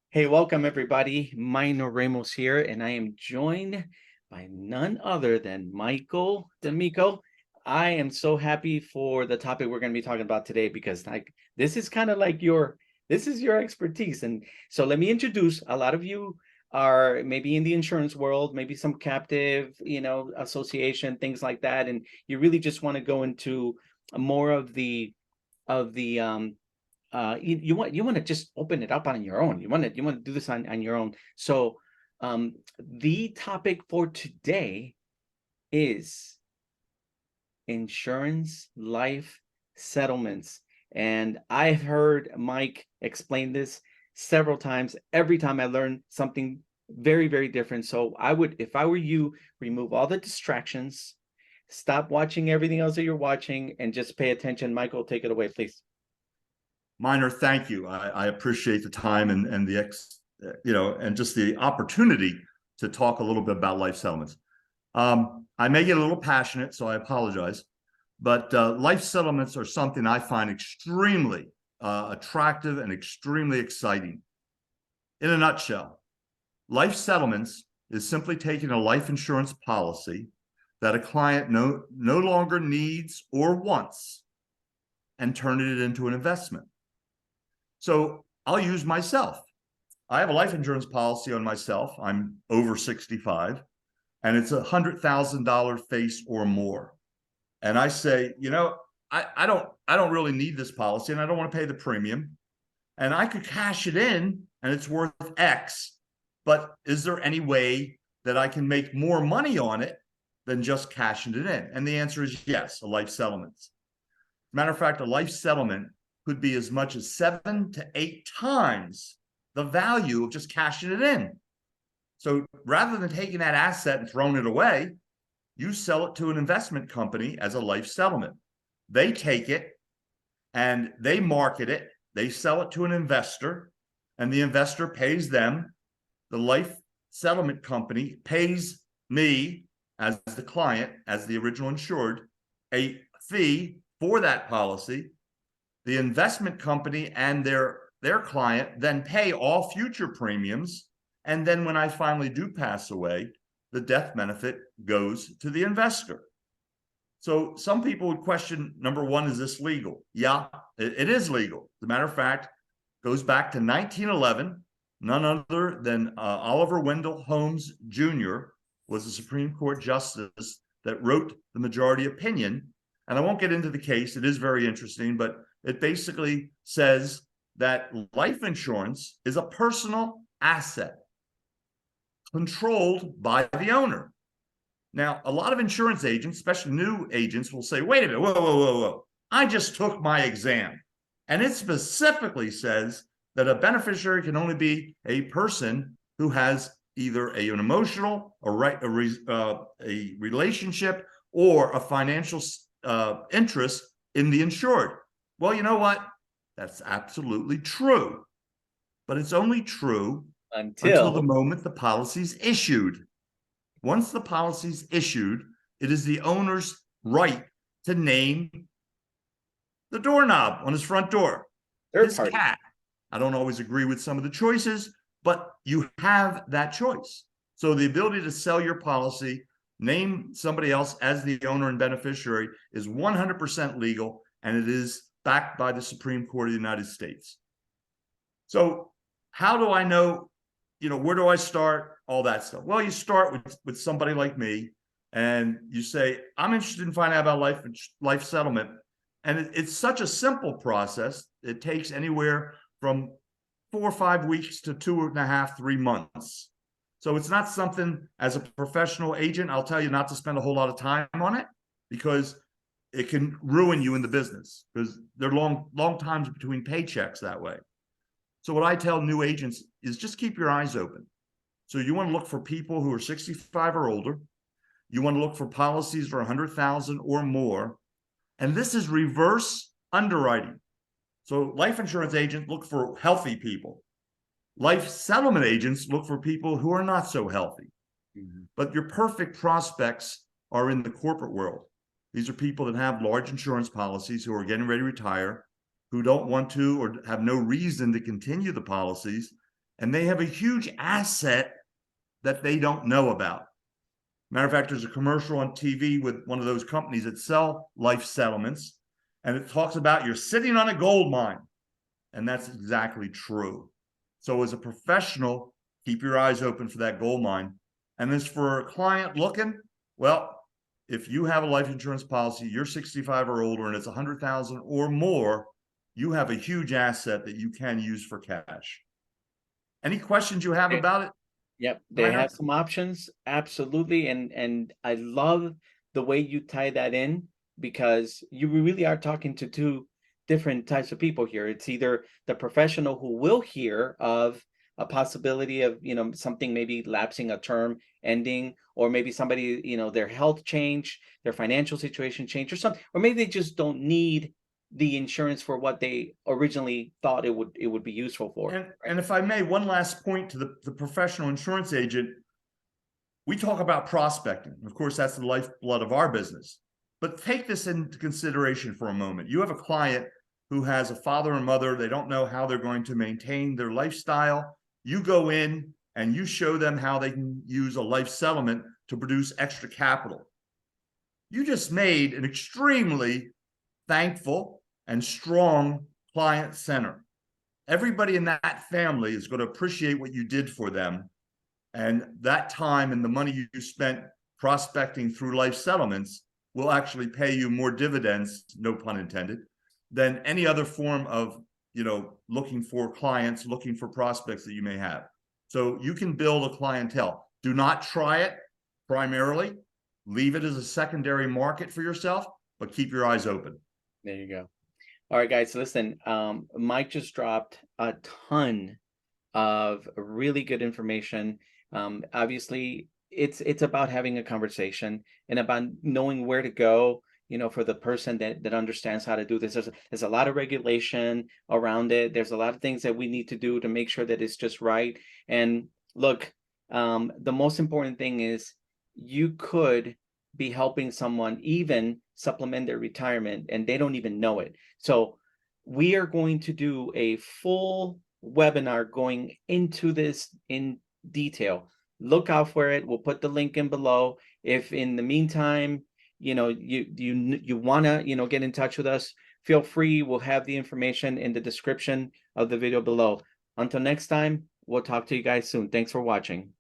Hey, welcome everybody. Mynor Ramos here, and I am joined by none other than Michael Domico. I am so happy for the topic we're going to be talking about today because this is kind of like this is your expertise. And so let me introduce a lot of you are maybe in the insurance world, maybe some captive, association, things like that, and you really just want to go into more of the you want to just open it up on your own. You want to do this on your own. So the topic for today is insurance life settlements. And I've heard Mike explain this several times. Every time I learn something very, very different. So I would, if I were you, remove all the distractions, stop watching everything else that you're watching, and just pay attention. Michael, take it away, please. Mynor, thank you. I appreciate the time and and just the opportunity to talk a little bit about life settlements. I may get a little passionate, so I apologize, but life settlements are something I find extremely attractive and extremely exciting. In a nutshell, life settlements is simply taking a life insurance policy that a client no longer needs or wants and turning it into an investment. So I'll use myself. I have a life insurance policy on myself. I'm over 65, and it's $100,000 face or more. And I say, I don't really need this policy, and I don't want to pay the premium. And I could cash it in, and it's worth X. But is there any way that I can make more money on it than just cashing it in? And the answer is yes, a life settlement. Matter of fact, a life settlement could be as much as 7 to 8 times the value of just cashing it in. So rather than taking that asset and throwing it away, you sell it to an investment company as a life settlement. They take it and they market it. They sell it to an investor, and the investor pays them. The life settlement company pays me as the client, as the original insured, a fee for that policy. The investment company and their client then pay all future premiums. And then when I finally do pass away, the death benefit goes to the investor. So some people would question, number one, is this legal? Yeah, it is legal. As a matter of fact, goes back to 1911. None other than Oliver Wendell Holmes Jr. was the Supreme Court justice that wrote the majority opinion. And I won't get into the case. It is very interesting, but it basically says that life insurance is a personal asset controlled by the owner. Now, a lot of insurance agents, especially new agents, will say, wait a minute, whoa. I just took my exam. And it specifically says that a beneficiary can only be a person who has either an emotional, a relationship, or a financial interest in the insured. Well, you know what? That's absolutely true. But it's only true until the moment the policy's issued. Once the policy's issued, it is the owner's right to name the doorknob on his front door. His cat. I don't always agree with some of the choices, but you have that choice. So the ability to sell your policy, name somebody else as the owner and beneficiary is 100% legal, and it is backed by the Supreme Court of the United States. So how do I know, where do I start? All that stuff. Well, you start with somebody like me, and you say, I'm interested in finding out about life settlement. And it's such a simple process. It takes anywhere from 4 or 5 weeks to 2.5, 3 months. So it's not something, as a professional agent, I'll tell you not to spend a whole lot of time on it, because it can ruin you in the business, because there are long times between paychecks that way. So what I tell new agents is just keep your eyes open. So you want to look for people who are 65 or older. You want to look for policies for 100,000 or more. And this is reverse underwriting. So life insurance agents look for healthy people. Life settlement agents look for people who are not so healthy. Mm-hmm. But your perfect prospects are in the corporate world. These are people that have large insurance policies, who are getting ready to retire, who don't want to or have no reason to continue the policies. and they have a huge asset that they don't know about. Matter of fact, there's a commercial on TV with one of those companies that sell life settlements, and it talks about you're sitting on a gold mine. And that's exactly true. So as a professional, keep your eyes open for that gold mine. And as for a client looking, well, if you have a life insurance policy, you're 65 or older, and it's 100,000 or more, you have a huge asset that you can use for cash. Any questions you have about it? Yep, they have some options, absolutely, and I love the way you tie that in, because you really are talking to two different types of people here. It's either the professional who will hear of a possibility of, something maybe lapsing, a term ending, or maybe somebody, their health change, their financial situation change, or something, or maybe they just don't need the insurance for what they originally thought it would be useful for. And if I may, one last point to the professional insurance agent. We talk about prospecting. Of course, that's the lifeblood of our business. But take this into consideration for a moment. You have a client who has a father and mother. They don't know how they're going to maintain their lifestyle. You go in and you show them how they can use a life settlement to produce extra capital. You just made an extremely thankful and strong client center. Everybody in that family is going to appreciate what you did for them. And that time and the money you spent prospecting through life settlements will actually pay you more dividends, no pun intended, than any other form of, looking for clients, looking for prospects that you may have. So you can build a clientele. Do not try it primarily. Leave it as a secondary market for yourself, but keep your eyes open. There you go. All right, guys, listen, Mike just dropped a ton of really good information. Obviously, it's about having a conversation and about knowing where to go, for the person that understands how to do this. There's a lot of regulation around it. There's a lot of things that we need to do to make sure that it's just right. And look, the most important thing is you could be helping someone even supplement their retirement, and they don't even know it. So we are going to do a full webinar going into this in detail. Look out for it. We'll put the link in below. If in the meantime, you want to, get in touch with us, feel free. We'll have the information in the description of the video below. Until next time, we'll talk to you guys soon. Thanks for watching.